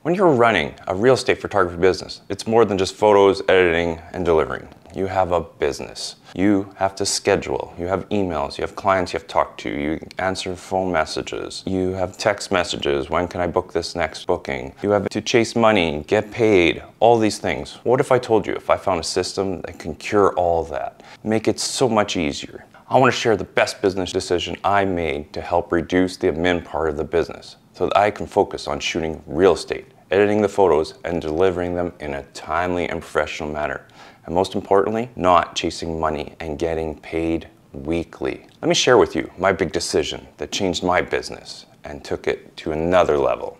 When you're running a real estate photography business, it's more than just photos, editing, and delivering. You have a business. You have to schedule. You have emails. You have clients you have to talk to. You answer phone messages. You have text messages. When can I book this next booking? You have to chase money, get paid, all these things. What if I told you if I found a system that can cure all that, make it so much easier? I want to share the best business decision I made to help reduce the admin part of the business so that I can focus on shooting real estate, editing the photos, and delivering them in a timely and professional manner. And most importantly, not chasing money and getting paid weekly. Let me share with you my big decision that changed my business and took it to another level.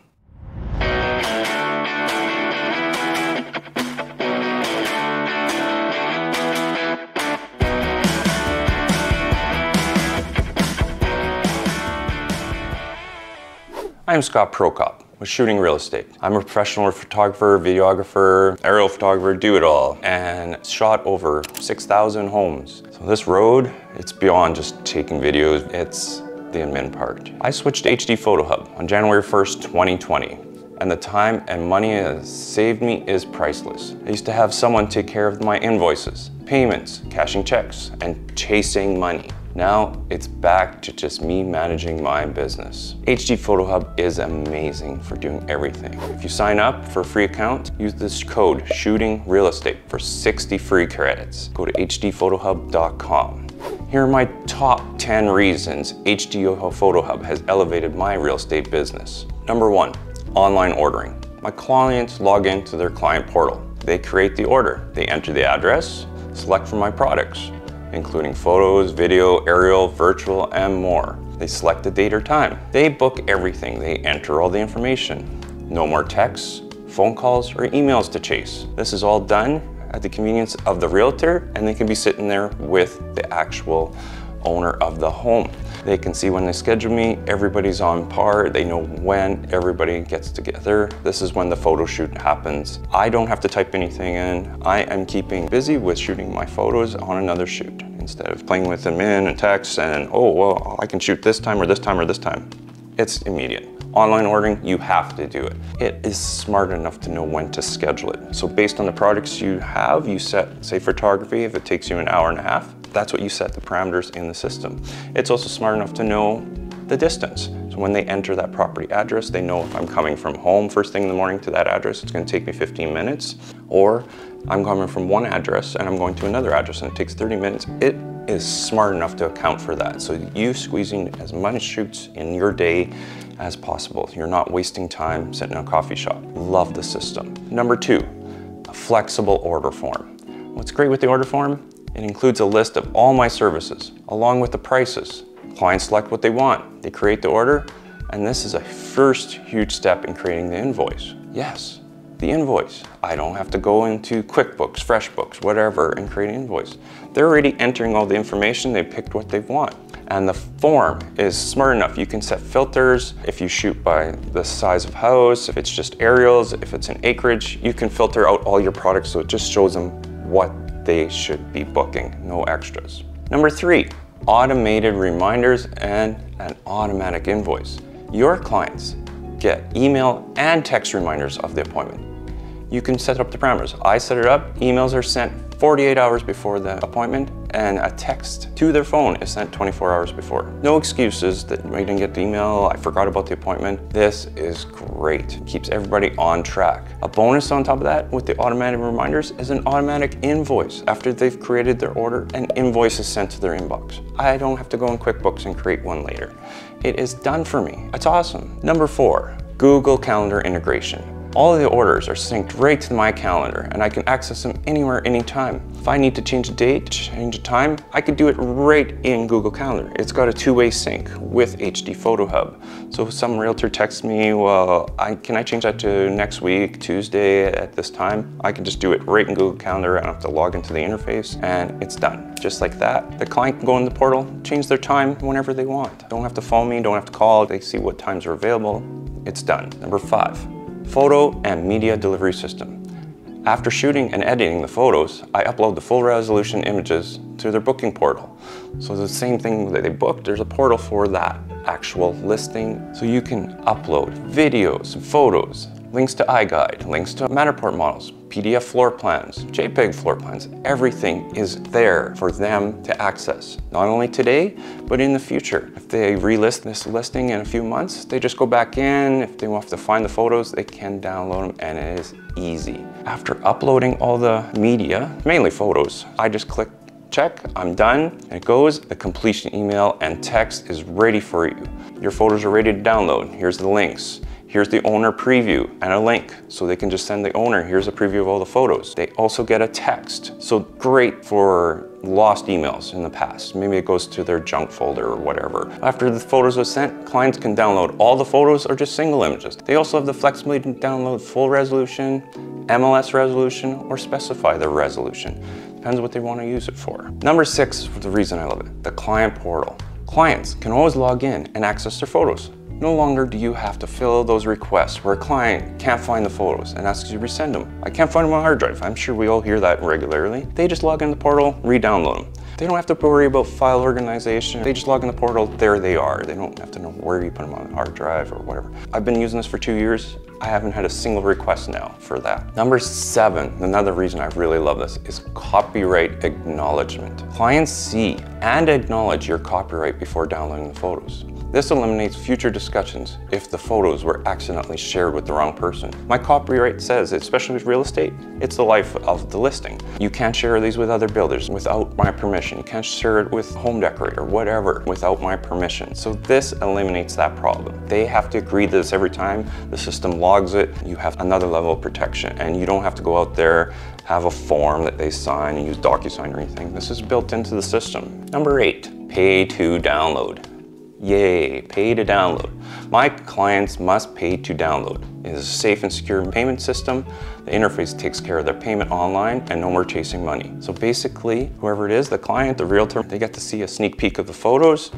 I'm Scott Prokop with Shooting Real Estate. I'm a professional photographer, videographer, aerial photographer, do it all, and shot over 6,000 homes. So this road, it's beyond just taking videos, it's the admin part. I switched to HD Photo Hub on January 1st, 2020. And the time and money it has saved me is priceless. I used to have someone take care of my invoices, payments, cashing checks, and chasing money. Now it's back to just me managing my business. HD Photo Hub is amazing for doing everything. If you sign up for a free account, use this code Shooting Real Estate for 60 free credits. Go to hdphotohub.com. Here are my top 10 reasons HD Photo Hub has elevated my real estate business. Number 1, online ordering. My clients log into their client portal. They create the order. They enter the address, select from my products, including photos, video, aerial, virtual, and more. They select the date or time. They book everything. They enter all the information. No more texts, phone calls, or emails to chase. This is all done at the convenience of the realtor, and they can be sitting there with the actual owner of the home. They can see when they schedule me, everybody's on par, they know when everybody gets together. This is when the photo shoot happens. I don't have to type anything in. I am keeping busy with shooting my photos on another shoot instead of playing with them in and text and, oh, well, I can shoot this time or this time or this time. It's immediate. Online ordering, you have to do it. It is smart enough to know when to schedule it. So based on the products you have, you set, say photography, if it takes you an hour and a half, that's what you set the parameters in the system. It's also smart enough to know the distance. So when they enter that property address, they know if I'm coming from home first thing in the morning to that address, it's gonna take me 15 minutes, or I'm coming from one address and I'm going to another address and it takes 30 minutes. It is smart enough to account for that. So you squeezing as many shoots in your day as possible. You're not wasting time sitting in a coffee shop. Love the system. Number 2, a flexible order form. What's great with the order form? It includes a list of all my services, along with the prices. Clients select what they want, they create the order, and this is a first huge step in creating the invoice. Yes, the invoice. I don't have to go into QuickBooks, FreshBooks, whatever, and create an invoice. They're already entering all the information, they picked what they want. And the form is smart enough. You can set filters. If you shoot by the size of house, if it's just aerials, if it's an acreage, you can filter out all your products so it just shows them what they should be booking, no extras. Number 3, automated reminders and an automatic invoice. Your clients get email and text reminders of the appointment. You can set up the parameters. I set it up, emails are sent 48 hours before the appointment, and a text to their phone is sent 24 hours before. No excuses that I didn't get the email, I forgot about the appointment. This is great. It keeps everybody on track. A bonus on top of that with the automatic reminders is an automatic invoice. After they've created their order, an invoice is sent to their inbox. I don't have to go in QuickBooks and create one later. It is done for me. It's awesome. Number 4, Google Calendar integration. All of the orders are synced right to my calendar and I can access them anywhere, anytime. If I need to change a date, change a time, I could do it right in Google Calendar. It's got a two-way sync with HD Photo Hub. So if some realtor texts me, well, can I change that to next week, Tuesday at this time? I can just do it right in Google Calendar. I don't have to log into the interface and it's done. Just like that. The client can go in the portal, change their time whenever they want. Don't have to phone me, don't have to call. They see what times are available. It's done. Number 5. Photo and media delivery system. After shooting and editing the photos, I upload the full resolution images to their booking portal. So the same thing that they booked, there's a portal for that actual listing. So you can upload videos, photos, links to iGuide, links to Matterport models, PDF floor plans, JPEG floor plans. Everything is there for them to access, not only today, but in the future. If they relist this listing in a few months, they just go back in. If they have to find the photos, they can download them, and it is easy. After uploading all the media, mainly photos, I just click check, I'm done, and it goes. The completion email and text is ready for you. Your photos are ready to download. Here's the links. Here's the owner preview and a link, so they can just send the owner, here's a preview of all the photos. They also get a text, so great for lost emails in the past. Maybe it goes to their junk folder or whatever. After the photos are sent, clients can download all the photos or just single images. They also have the flexibility to download full resolution, MLS resolution, or specify the resolution. Depends what they want to use it for. Number 6 is the reason I love it, the client portal. Clients can always log in and access their photos. No longer do you have to fill those requests where a client can't find the photos and asks you to resend them. I can't find them on a hard drive. I'm sure we all hear that regularly. They just log in the portal, re-download them. They don't have to worry about file organization. They just log in the portal, there they are. They don't have to know where you put them on a hard drive or whatever. I've been using this for 2 years. I haven't had a single request now for that. Number 7, another reason I really love this, is copyright acknowledgement. Clients see and acknowledge your copyright before downloading the photos. This eliminates future discussions if the photos were accidentally shared with the wrong person. My copyright says, especially with real estate, it's the life of the listing. You can't share these with other builders without my permission. You can't share it with home decorator or whatever without my permission. So this eliminates that problem. They have to agree to this every time. The system logs it. You have another level of protection, and you don't have to go out there, have a form that they sign and use DocuSign or anything. This is built into the system. Number 8, pay to download. Yay, pay to download. My clients must pay to download. It is a safe and secure payment system. The interface takes care of their payment online and no more chasing money. So basically, whoever it is, the client, the realtor, they get to see a sneak peek of the photos.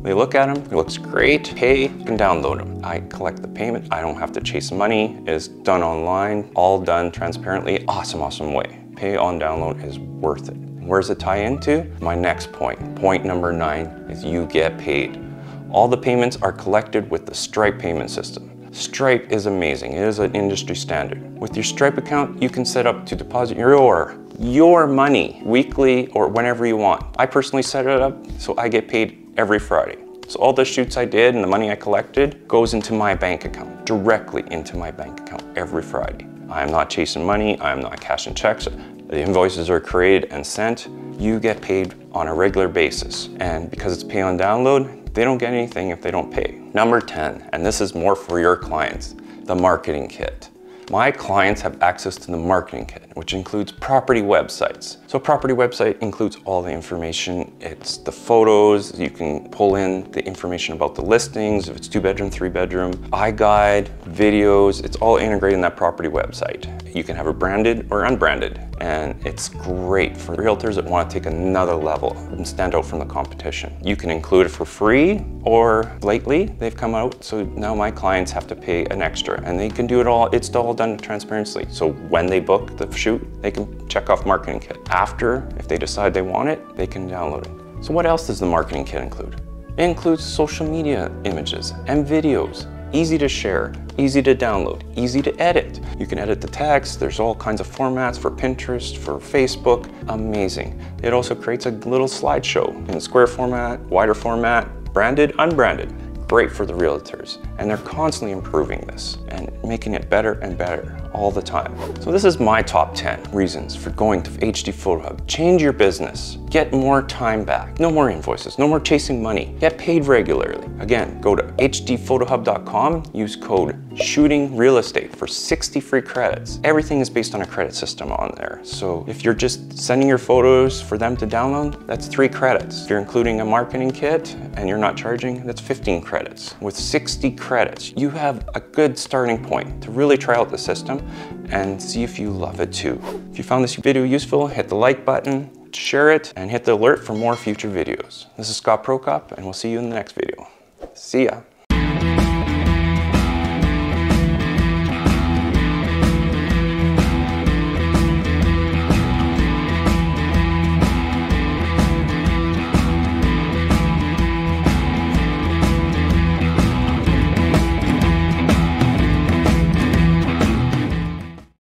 They look at them, it looks great, pay, and download them. I collect the payment, I don't have to chase money. It is done online, all done transparently. Awesome, awesome way. Pay on download is worth it. Where does it tie into? My next point. Point number 9 is you get paid. All the payments are collected with the Stripe payment system. Stripe is amazing. It is an industry standard. With your Stripe account, you can set up to deposit your money weekly or whenever you want. I personally set it up so I get paid every Friday. So all the shoots I did and the money I collected goes into my bank account, directly into my bank account every Friday. I am not chasing money. I am not cashing checks. The invoices are created and sent. You get paid on a regular basis. And because it's pay on download, they don't get anything if they don't pay. Number 10, and this is more for your clients, the marketing kit. My clients have access to the marketing kit, which includes property websites. So property website includes all the information. It's the photos, you can pull in the information about the listings, if it's 2-bedroom, 3-bedroom, iGuide, videos, it's all integrated in that property website. You can have it branded or unbranded, and it's great for realtors that want to take another level and stand out from the competition. You can include it for free, or lately they've come out, so now my clients have to pay an extra, and they can do it all, it's all done transparently. So when they book the shoot, they can check off marketing kit. After, if they decide they want it, they can download it. So what else does the marketing kit include? It includes social media images and videos. Easy to share, easy to download, easy to edit. You can edit the text. There's all kinds of formats for Pinterest, for Facebook. Amazing. It also creates a little slideshow in square format, wider format, branded, unbranded. Great for the realtors. And they're constantly improving this and making it better and better all the time. So this is my top 10 reasons for going to HD Photo Hub. Change your business. Get more time back. No more invoices. No more chasing money. Get paid regularly. Again, go to hdphotohub.com. Use code SHOOTINGREALESTATE for 60 free credits. Everything is based on a credit system on there. So if you're just sending your photos for them to download, that's 3 credits. If you're including a marketing kit and you're not charging, that's 15 credits. With 60 credits, you have a good starting point to really try out the system and see if you love it too. If you found this video useful, hit the like button, share it, and hit the alert for more future videos. This is Scott Prokop, and we'll see you in the next video. See ya.